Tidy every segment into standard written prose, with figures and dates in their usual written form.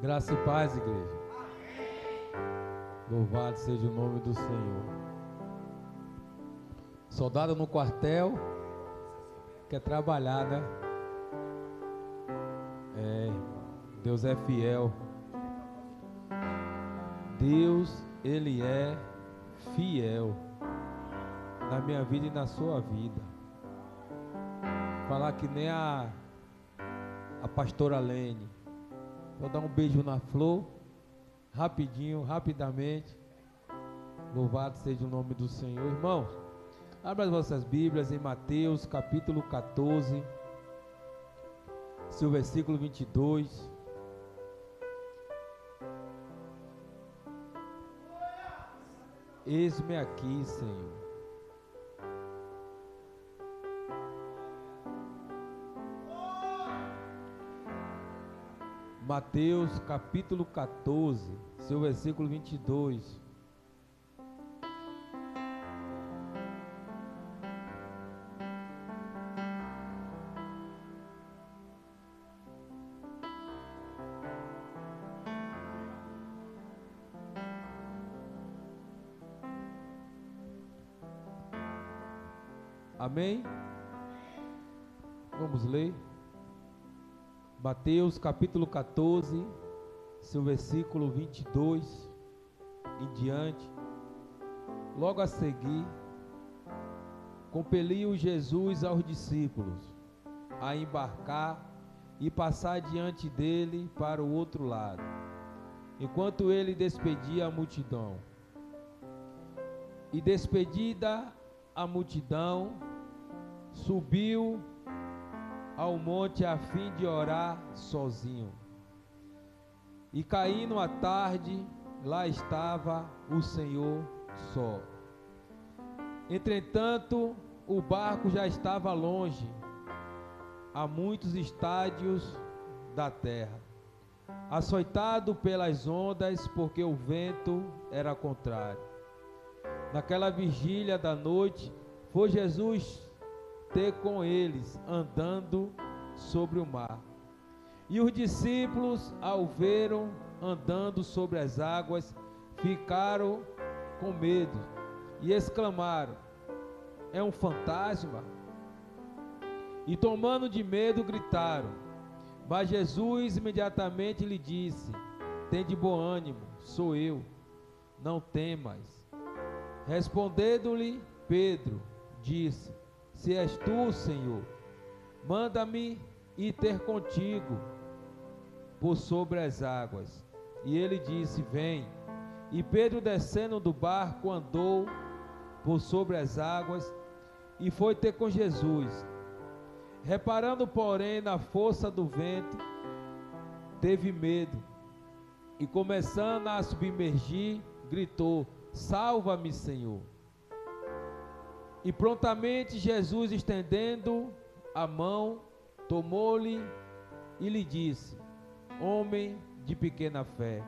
Graça e paz, igreja. Louvado seja o nome do Senhor. Soldado no quartel quer trabalhar, né? Deus é fiel. Deus, Ele é fiel na minha vida e na sua vida. Falar que nem a pastora Lene. Vou dar um beijo na flor, rapidinho, rapidamente. Louvado seja o nome do Senhor. Irmãos, abra as vossas Bíblias em Mateus capítulo 14, seu versículo 22. Eis-me aqui, Senhor. Mateus capítulo 14, seu versículo 22. Amém? Vamos ler. Mateus capítulo 14, seu versículo 22 em diante. Logo a seguir, compeliu Jesus aos discípulos a embarcar e passar diante dele para o outro lado, enquanto ele despedia a multidão. E despedida a multidão, subiu ao monte a fim de orar sozinho. E caindo a tarde, lá estava o Senhor só. Entretanto, o barco já estava longe, a muitos estádios da terra, açoitado pelas ondas, porque o vento era contrário. Naquela vigília da noite, foi Jesus ter com eles, andando sobre o mar. E os discípulos, ao vê-lo andando sobre as águas, ficaram com medo e exclamaram: é um fantasma? E tomando de medo, gritaram. Mas Jesus imediatamente lhe disse: tende bom ânimo, sou eu, não temas. Respondendo-lhe Pedro, disse: se és tu, Senhor, manda-me ir ter contigo por sobre as águas. E ele disse: vem. E Pedro, descendo do barco, andou por sobre as águas e foi ter com Jesus. Reparando, porém, na força do vento, teve medo e, começando a submergir, gritou: salva-me, Senhor. E prontamente Jesus, estendendo a mão, tomou-lhe e lhe disse: homem de pequena fé,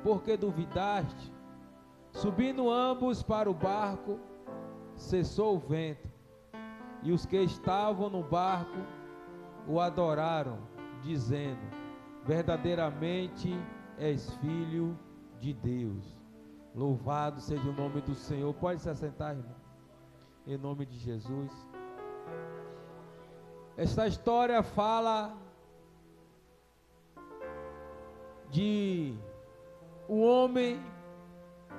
por que duvidaste? Subindo ambos para o barco, cessou o vento, e os que estavam no barco o adoraram, dizendo: verdadeiramente és filho de Deus. Louvado seja o nome do Senhor. Pode se assentar, irmão, em nome de Jesus. Esta história fala de um homem,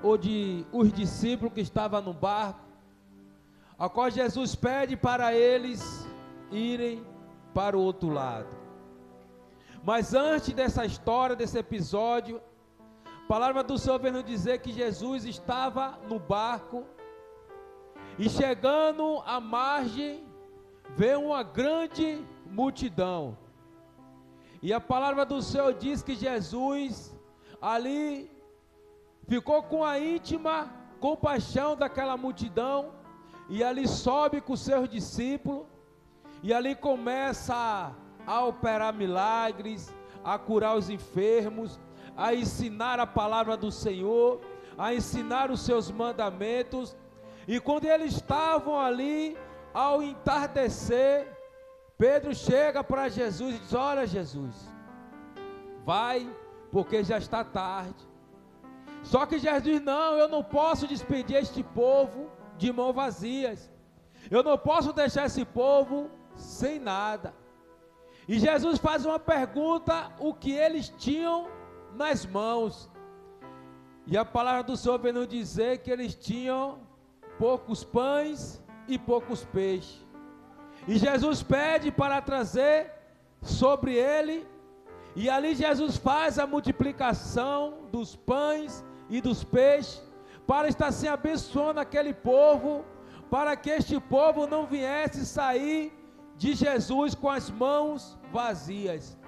ou de os discípulos que estavam no barco, a qual Jesus pede para eles irem para o outro lado. Mas antes dessa história, desse episódio, a palavra do Senhor vem nos dizer que Jesus estava no barco, e chegando à margem, veio uma grande multidão. E a palavra do Senhor diz que Jesus ali ficou com a íntima compaixão daquela multidão, e ali sobe com os seus discípulos, e ali começa a operar milagres, a curar os enfermos, a ensinar a palavra do Senhor, a ensinar os seus mandamentos. E quando eles estavam ali, ao entardecer, Pedro chega para Jesus e diz: olha, Jesus, vai porque já está tarde. Só que Jesus, não, eu não posso despedir este povo de mãos vazias. Eu não posso deixar esse povo sem nada. E Jesus faz uma pergunta, o que eles tinham nas mãos. E a palavra do Senhor vem nos dizer que eles tinham poucos pães e poucos peixes. E Jesus pede para trazer sobre ele, e ali Jesus faz a multiplicação dos pães e dos peixes, para estar se abençoando aquele povo, para que este povo não viesse sair de Jesus com as mãos vazias.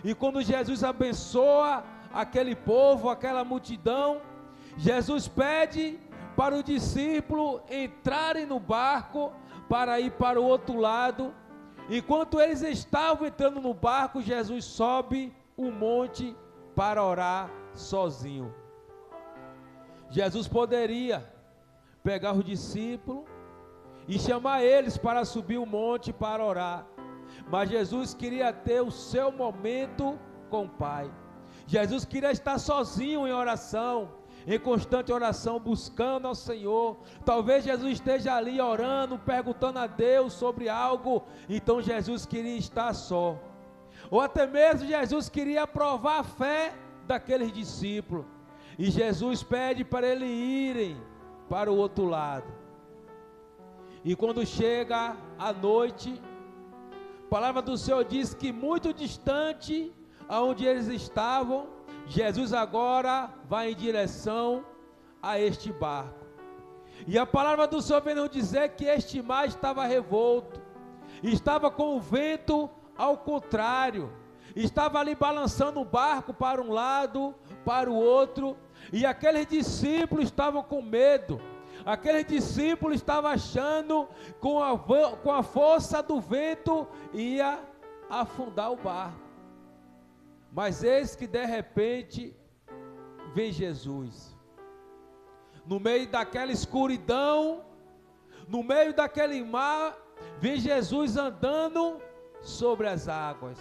E quando Jesus abençoa aquele povo, aquela multidão, Jesus pede para o discípulo entrarem no barco para ir para o outro lado. Enquanto eles estavam entrando no barco, Jesus sobe o monte para orar sozinho. Jesus poderia pegar os discípulos e chamar eles para subir o monte para orar, mas Jesus queria ter o seu momento com o Pai. Jesus queria estar sozinho em oração, em constante oração, buscando ao Senhor. Talvez Jesus esteja ali orando, perguntando a Deus sobre algo, então Jesus queria estar só. Ou até mesmo Jesus queria provar a fé daqueles discípulos, e Jesus pede para eles irem para o outro lado. E quando chega a noite, a palavra do Senhor diz que muito distante aonde eles estavam, Jesus agora vai em direção a este barco. E a palavra do Senhor vem nos dizer que este mar estava revolto, estava com o vento ao contrário, estava ali balançando o barco para um lado, para o outro, e aqueles discípulos estavam com medo. Aquele discípulo estava achando com a força do vento ia afundar o barco. Mas eis que de repente vem Jesus. No meio daquela escuridão, no meio daquele mar, vem Jesus andando sobre as águas.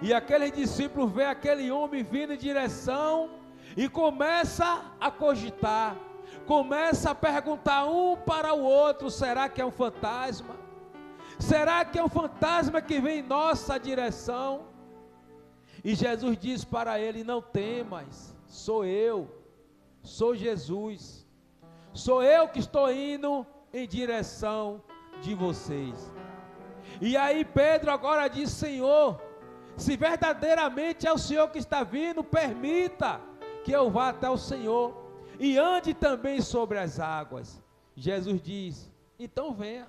E aquele discípulo vê aquele homem vindo em direção e começa a cogitar. Começa a perguntar um para o outro: será que é um fantasma? Será que é um fantasma que vem em nossa direção? E Jesus diz para ele: não temas, sou eu, sou Jesus, sou eu que estou indo em direção de vocês. E aí Pedro agora diz: Senhor, se verdadeiramente é o Senhor que está vindo, permita que eu vá até o Senhor e ande também sobre as águas. Jesus diz: então venha.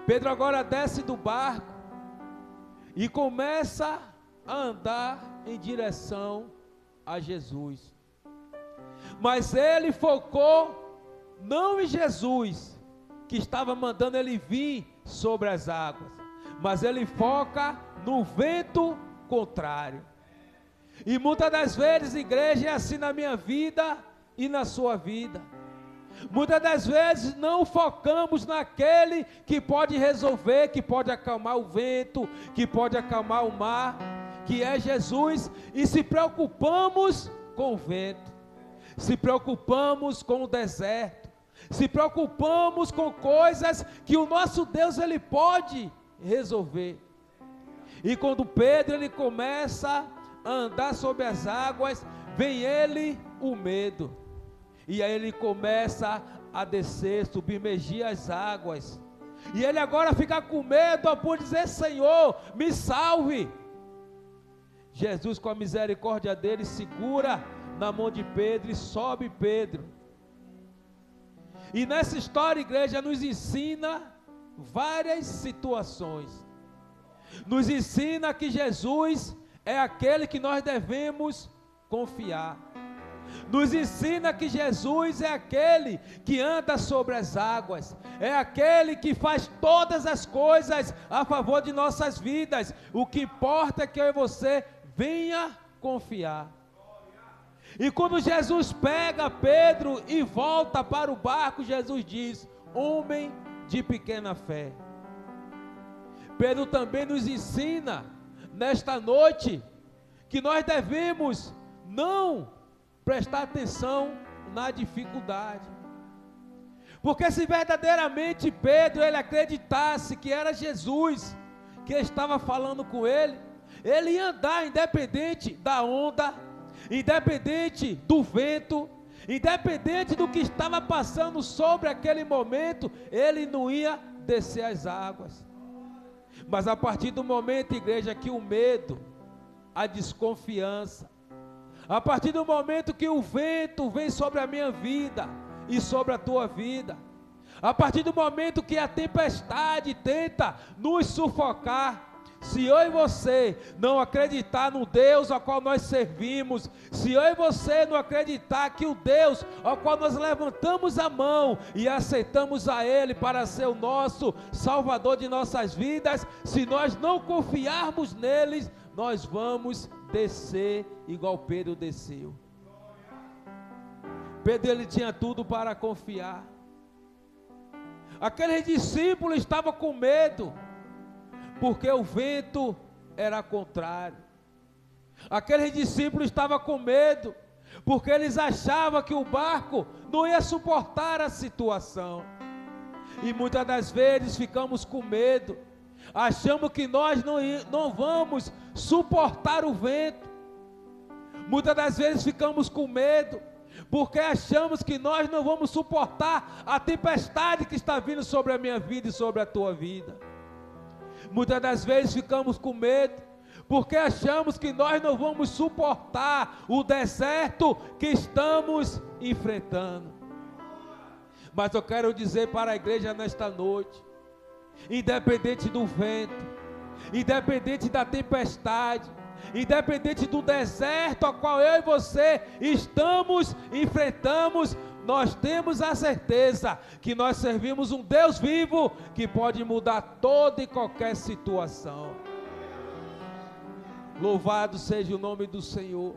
Pedro agora desce do barco e começa a andar em direção a Jesus. Mas ele focou não em Jesus, que estava mandando ele vir sobre as águas, mas ele foca no vento contrário. E muitas das vezes, igreja, é assim na minha vida e na sua vida. Muitas das vezes não focamos naquele que pode resolver, que pode acalmar o vento, que pode acalmar o mar, que é Jesus, e se preocupamos com o vento, se preocupamos com o deserto, se preocupamos com coisas que o nosso Deus ele pode resolver. E quando Pedro ele começa a andar sobre as águas, vem ele o medo, e aí ele começa a descer, submergir as águas, e ele agora fica com medo, a ponto de dizer: Senhor, me salve. Jesus, com a misericórdia dele, segura na mão de Pedro e sobe Pedro. E nessa história, igreja, nos ensina várias situações. Nos ensina que Jesus é aquele que nós devemos confiar. Nos ensina que Jesus é aquele que anda sobre as águas, é aquele que faz todas as coisas a favor de nossas vidas. O que importa é que eu e você venha confiar. E quando Jesus pega Pedro e volta para o barco, Jesus diz: homem de pequena fé. Pedro também nos ensina nesta noite que nós devemos não prestar atenção na dificuldade. Porque se verdadeiramente Pedro, ele acreditasse que era Jesus que estava falando com ele, ele ia andar independente da onda, independente do vento, independente do que estava passando sobre aquele momento, ele não ia descer as águas. Mas a partir do momento, igreja, que o medo, a desconfiança, a partir do momento que o vento vem sobre a minha vida e sobre a tua vida, a partir do momento que a tempestade tenta nos sufocar, se eu e você não acreditar no Deus ao qual nós servimos, se eu e você não acreditar que o Deus ao qual nós levantamos a mão e aceitamos a Ele para ser o nosso Salvador de nossas vidas, se nós não confiarmos neles, nós vamos descer igual Pedro desceu. Pedro, ele tinha tudo para confiar. Aqueles discípulos estavam com medo, porque o vento era contrário. Aqueles discípulos estavam com medo, porque eles achavam que o barco não ia suportar a situação. E muitas das vezes ficamos com medo, achamos que nós não vamos suportar o vento. Muitas das vezes ficamos com medo, porque achamos que nós não vamos suportar a tempestade que está vindo sobre a minha vida e sobre a tua vida. Muitas das vezes ficamos com medo, porque achamos que nós não vamos suportar o deserto que estamos enfrentando. Mas eu quero dizer para a igreja nesta noite, independente do vento, independente da tempestade, independente do deserto ao qual eu e você estamos enfrentamos, nós temos a certeza que nós servimos um Deus vivo que pode mudar toda e qualquer situação. Louvado seja o nome do Senhor.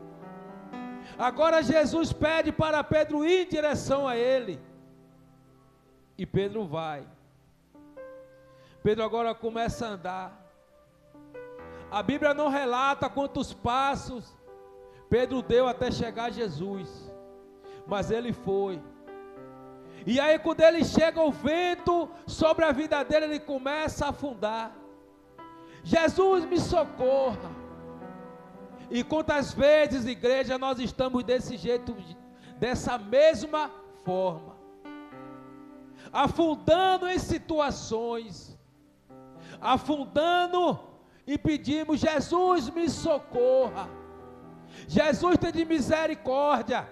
Agora Jesus pede para Pedro ir em direção a ele, e Pedro vai. Pedro agora começa a andar. A Bíblia não relata quantos passos Pedro deu até chegar a Jesus, mas ele foi. E aí quando ele chega, o vento sobre a vida dele, ele começa a afundar. Jesus, me socorra. E quantas vezes, igreja, nós estamos desse jeito, dessa mesma forma, afundando em situações, afundando e pedimos: Jesus, me socorra, Jesus, tem de misericórdia.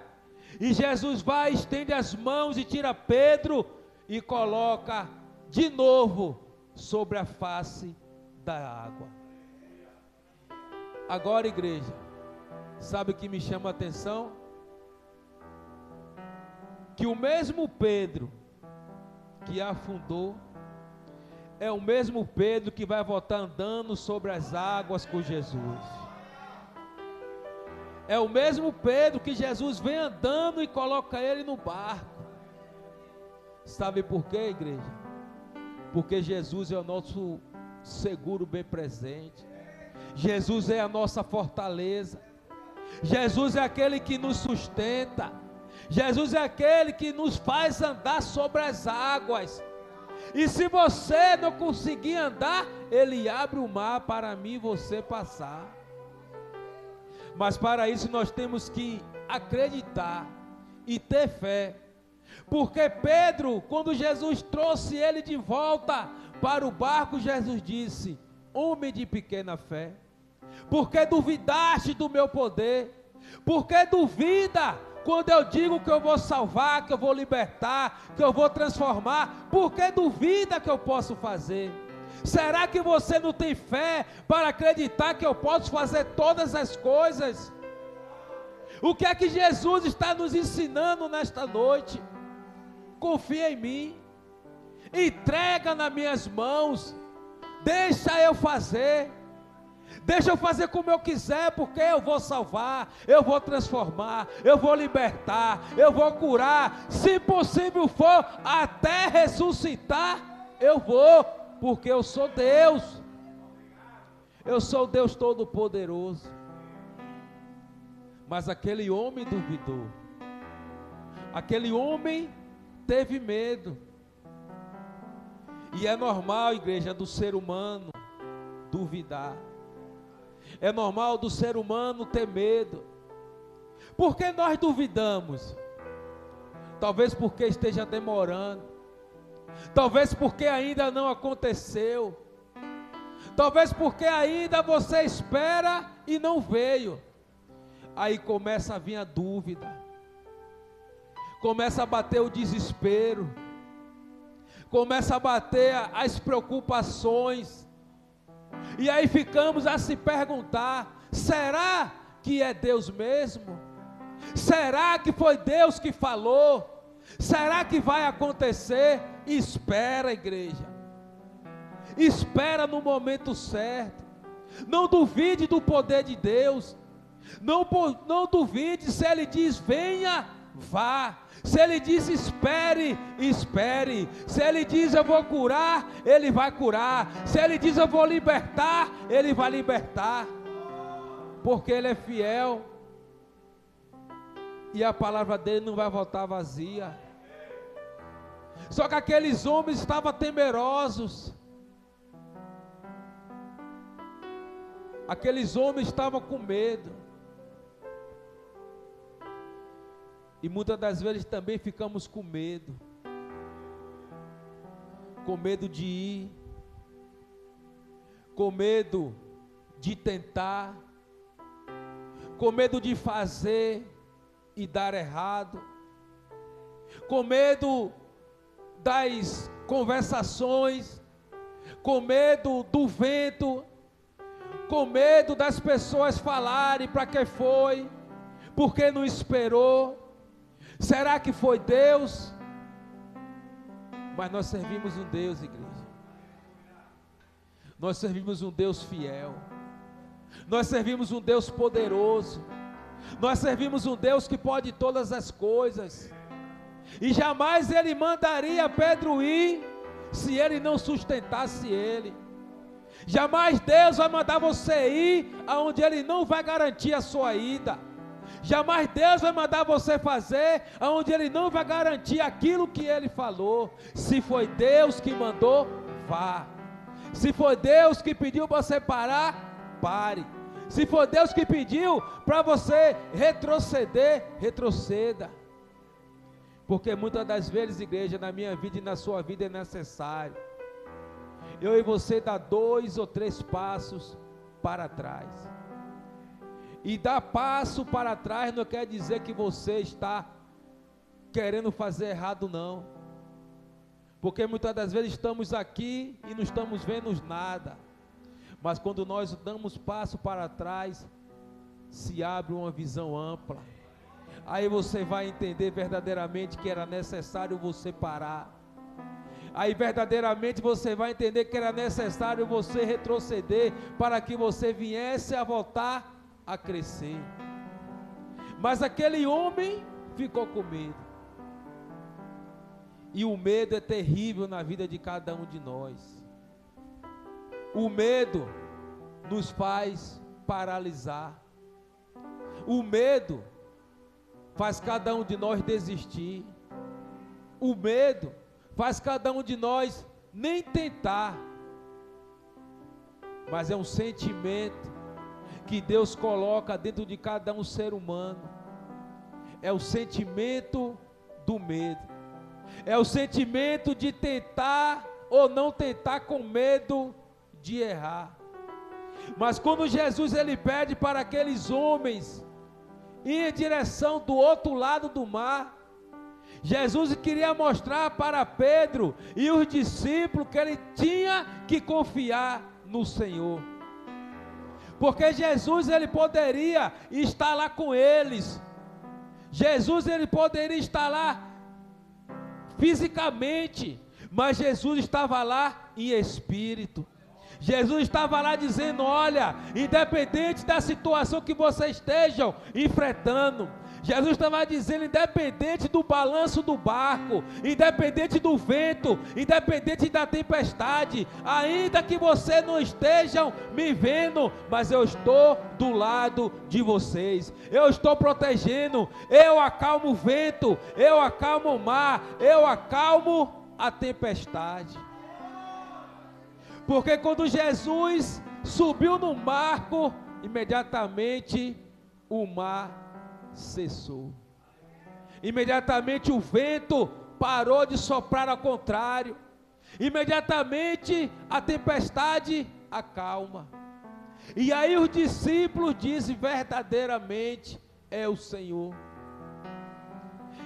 E Jesus vai, estende as mãos e tira Pedro e coloca de novo sobre a face da água. Agora, igreja, sabe o que me chama a atenção? Que o mesmo Pedro que afundou é o mesmo Pedro que vai voltar andando sobre as águas com Jesus. É o mesmo Pedro que Jesus vem andando e coloca ele no barco. Sabe por quê, igreja? Porque Jesus é o nosso seguro bem presente. Jesus é a nossa fortaleza. Jesus é aquele que nos sustenta. Jesus é aquele que nos faz andar sobre as águas. E se você não conseguir andar, Ele abre o mar para mim e você passar. Mas para isso nós temos que acreditar e ter fé. Porque Pedro, quando Jesus trouxe ele de volta para o barco, Jesus disse: homem de pequena fé, por que duvidaste do meu poder? Por que duvida quando eu digo que eu vou salvar, que eu vou libertar, que eu vou transformar? Por que duvida que eu posso fazer? Será que você não tem fé para acreditar que eu posso fazer todas as coisas? O que é que Jesus está nos ensinando nesta noite? Confia em mim, entrega nas minhas mãos, deixa eu fazer como eu quiser, porque eu vou salvar, eu vou transformar, eu vou libertar, eu vou curar, se possível for, até ressuscitar, eu vou, porque eu sou Deus, eu sou Deus Todo-Poderoso. Mas aquele homem duvidou. Aquele homem teve medo. E é normal, igreja, do ser humano duvidar. É normal do ser humano ter medo. Por que nós duvidamos? Talvez porque esteja demorando. Talvez porque ainda não aconteceu. Talvez porque ainda você espera e não veio. Aí começa a vir a dúvida. Começa a bater o desespero. Começa a bater as preocupações. E aí ficamos a se perguntar: será que é Deus mesmo? Será que foi Deus que falou? Será que vai acontecer? Espera, igreja. Espera no momento certo. Não duvide do poder de Deus. Não duvide. Se Ele diz venha, vá. Se Ele diz espere, espere. Se Ele diz eu vou curar, Ele vai curar. Se Ele diz eu vou libertar, Ele vai libertar. Porque Ele é fiel. E a palavra dele não vai voltar vazia. Só que aqueles homens estavam temerosos. Aqueles homens estavam com medo. E muitas das vezes também ficamos com medo. Com medo de ir. Com medo de tentar. Com medo de fazer e dar errado. Com medo das conversações. Com medo do vento. Com medo das pessoas falarem para que foi, porque não esperou. Será que foi Deus? Mas nós servimos um Deus, igreja. Nós servimos um Deus fiel. Nós servimos um Deus poderoso. Nós servimos um Deus que pode todas as coisas. E jamais Ele mandaria Pedro ir, se Ele não sustentasse ele. Jamais Deus vai mandar você ir aonde Ele não vai garantir a sua ida. Jamais Deus vai mandar você fazer aonde Ele não vai garantir aquilo que Ele falou. Se foi Deus que mandou, vá. Se foi Deus que pediu para você parar, pare. Se foi Deus que pediu para você retroceder, retroceda. Porque muitas das vezes, igreja, na minha vida e na sua vida é necessário eu e você dar 2 ou 3 passos para trás. E dar passo para trás não quer dizer que você está querendo fazer errado, não. Porque muitas das vezes estamos aqui e não estamos vendo nada. Mas quando nós damos passo para trás, se abre uma visão ampla. Aí você vai entender verdadeiramente que era necessário você parar. Aí verdadeiramente você vai entender que era necessário você retroceder para que você viesse a voltar a crescer. Mas aquele homem ficou com medo. E o medo é terrível na vida de cada um de nós. O medo nos faz paralisar. O medo faz cada um de nós desistir. O medo faz cada um de nós nem tentar. Mas é um sentimento que Deus coloca dentro de cada um ser humano. É o sentimento do medo. É o sentimento de tentar ou não tentar com medo de errar. Mas quando Jesus ele pede para aqueles homens ir em direção do outro lado do mar, Jesus queria mostrar para Pedro e os discípulos que ele tinha que confiar no Senhor. Porque Jesus ele poderia estar lá com eles. Jesus ele poderia estar lá fisicamente, mas Jesus estava lá em espírito. Jesus estava lá dizendo: olha, independente da situação que vocês estejam enfrentando, Jesus estava dizendo, independente do balanço do barco, independente do vento, independente da tempestade, ainda que você não estejam me vendo, mas eu estou do lado de vocês, eu estou protegendo, eu acalmo o vento, eu acalmo o mar, eu acalmo a tempestade. Porque quando Jesus subiu no barco, imediatamente o mar cessou. Imediatamente o vento parou de soprar ao contrário. Imediatamente a tempestade acalma. E aí os discípulos dizem, verdadeiramente é o Senhor.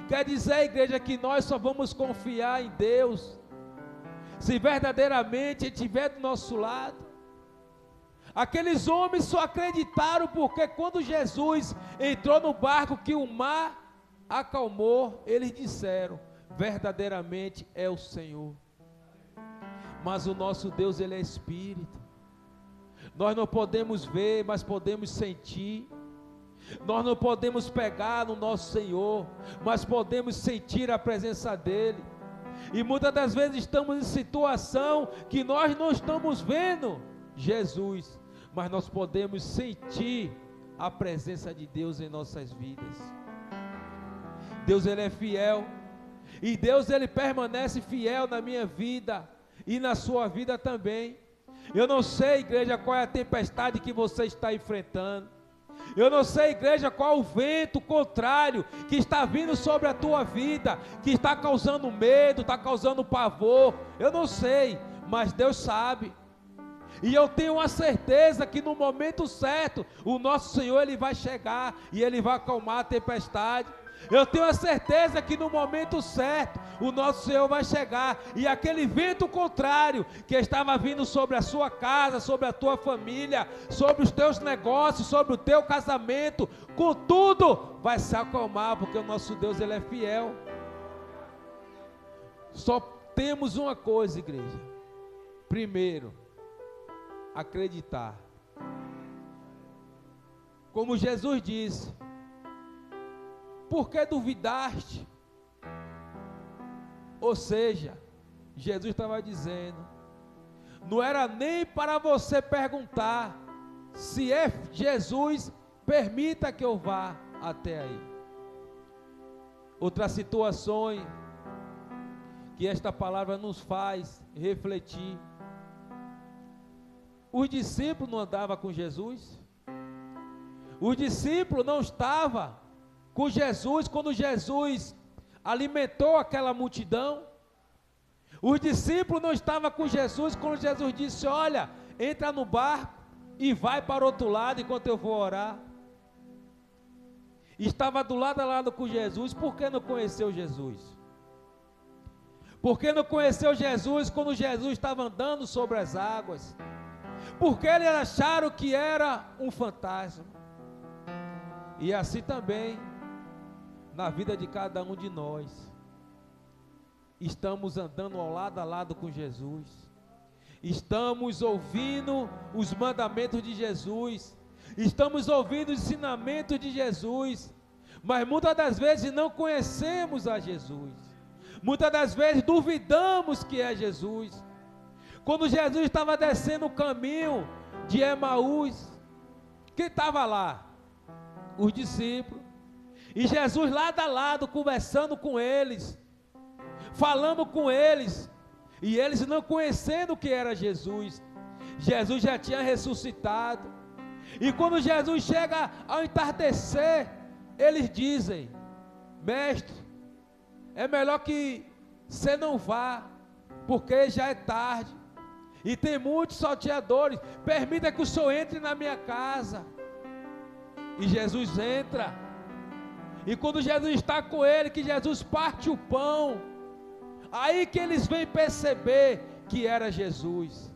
Quer dizer, igreja, que nós só vamos confiar em Deus se verdadeiramente Ele estiver do nosso lado. Aqueles homens só acreditaram porque quando Jesus entrou no barco que o mar acalmou, eles disseram, verdadeiramente é o Senhor. Mas o nosso Deus, Ele é Espírito. Nós não podemos ver, mas podemos sentir. Nós não podemos pegar no nosso Senhor, mas podemos sentir a presença dEle. E muitas das vezes estamos em situação que nós não estamos vendo Jesus, mas nós podemos sentir a presença de Deus em nossas vidas. Deus, Ele é fiel, e Deus, Ele permanece fiel na minha vida e na sua vida também. Eu não sei, igreja, qual é a tempestade que você está enfrentando. Eu não sei, igreja, qual o vento contrário que está vindo sobre a tua vida, que está causando medo, está causando pavor. Eu não sei, mas Deus sabe. E eu tenho a certeza que no momento certo, o nosso Senhor, Ele vai chegar e Ele vai acalmar a tempestade. Eu tenho a certeza que no momento certo, o nosso Senhor vai chegar, e aquele vento contrário, que estava vindo sobre a sua casa, sobre a tua família, sobre os teus negócios, sobre o teu casamento, com tudo, vai se acalmar, porque o nosso Deus, Ele é fiel. Só temos uma coisa, igreja. Primeiro, acreditar. Como Jesus disse, por que duvidaste? Ou seja, Jesus estava dizendo, não era nem para você perguntar, se é Jesus, permita que eu vá até aí. Outra situação que esta palavra nos faz refletir. Os discípulos não andavam com Jesus? Os discípulos não estavam com Jesus quando Jesus alimentou aquela multidão? Os discípulos não estavam com Jesus quando Jesus disse, olha, entra no barco e vai para o outro lado enquanto eu vou orar? Estava do lado a lado com Jesus. Por que não conheceu Jesus? Por que não conheceu Jesus quando Jesus estava andando sobre as águas? Porque eles acharam que era um fantasma. E assim também na vida de cada um de nós, estamos andando ao lado a lado com Jesus, estamos ouvindo os mandamentos de Jesus, estamos ouvindo os ensinamentos de Jesus, mas muitas das vezes não conhecemos a Jesus, muitas das vezes duvidamos que é Jesus. Quando Jesus estava descendo o caminho de Emaús, quem estava lá? Os discípulos. E Jesus lado a lado, conversando com eles, falando com eles, e eles não conhecendo o que era Jesus. Jesus já tinha ressuscitado, e quando Jesus chega ao entardecer, eles dizem, mestre, é melhor que você não vá, porque já é tarde, e tem muitos salteadores, permita que o Senhor entre na minha casa. E Jesus entra. E quando Jesus está com ele, que Jesus parte o pão, aí que eles vêm perceber que era Jesus.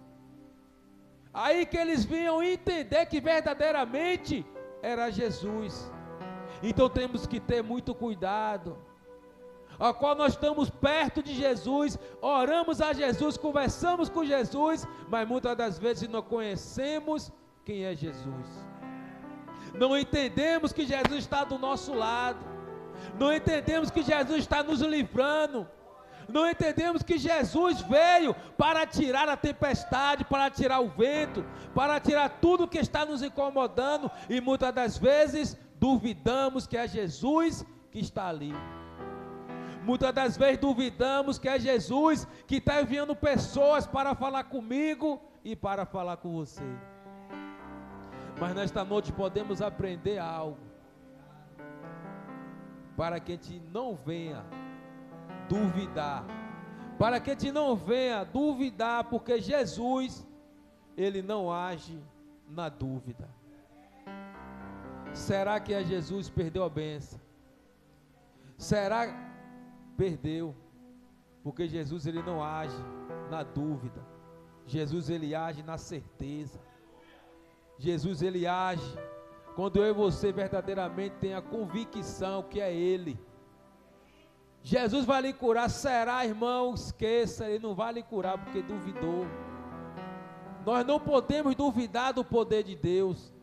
Aí que eles vinham entender que verdadeiramente era Jesus. Então temos que ter muito cuidado. Ao qual nós estamos perto de Jesus, oramos a Jesus, conversamos com Jesus, mas muitas das vezes não conhecemos quem é Jesus. Não entendemos que Jesus está do nosso lado. Não entendemos que Jesus está nos livrando. Não entendemos que Jesus veio para tirar a tempestade, para tirar o vento, para tirar tudo que está nos incomodando, e muitas das vezes duvidamos que é Jesus que está ali. Muitas das vezes duvidamos que é Jesus que está enviando pessoas para falar comigo e para falar com você. Mas nesta noite podemos aprender algo, para que a gente não venha duvidar, para que a gente não venha duvidar, porque Jesus, Ele não age na dúvida. Será que é Jesus perdeu a bênção? Será que perdeu? Porque Jesus, Ele não age na dúvida. Jesus, Ele age na certeza. Jesus, Ele age quando eu e você verdadeiramente tem a convicção que é Ele. Jesus vai lhe curar. Será, irmão? Esqueça, Ele não vai lhe curar porque duvidou. Nós não podemos duvidar do poder de Deus.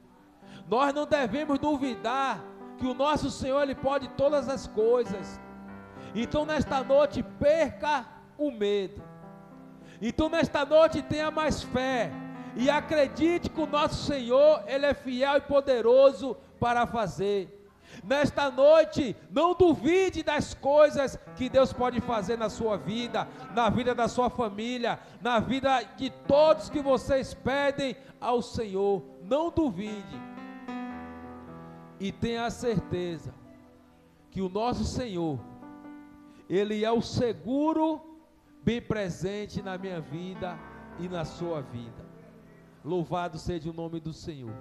Nós não devemos duvidar que o nosso Senhor, Ele pode todas as coisas. Então nesta noite perca o medo. Então nesta noite tenha mais fé e acredite que o nosso Senhor, Ele é fiel e poderoso para fazer. Nesta noite, não duvide das coisas que Deus pode fazer na sua vida, na vida da sua família, na vida de todos que vocês pedem ao Senhor. Não duvide. E tenha a certeza que o nosso Senhor, Ele é o seguro bem presente na minha vida e na sua vida. Louvado seja o nome do Senhor.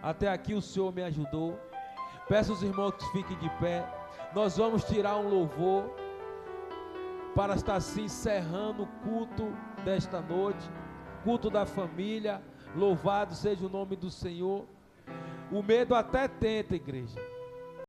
Até aqui o Senhor me ajudou. Peço aos irmãos que fiquem de pé. Nós vamos tirar um louvor para estar assim encerrando o culto desta noite, culto da família. Louvado seja o nome do Senhor. O medo até tenta, igreja,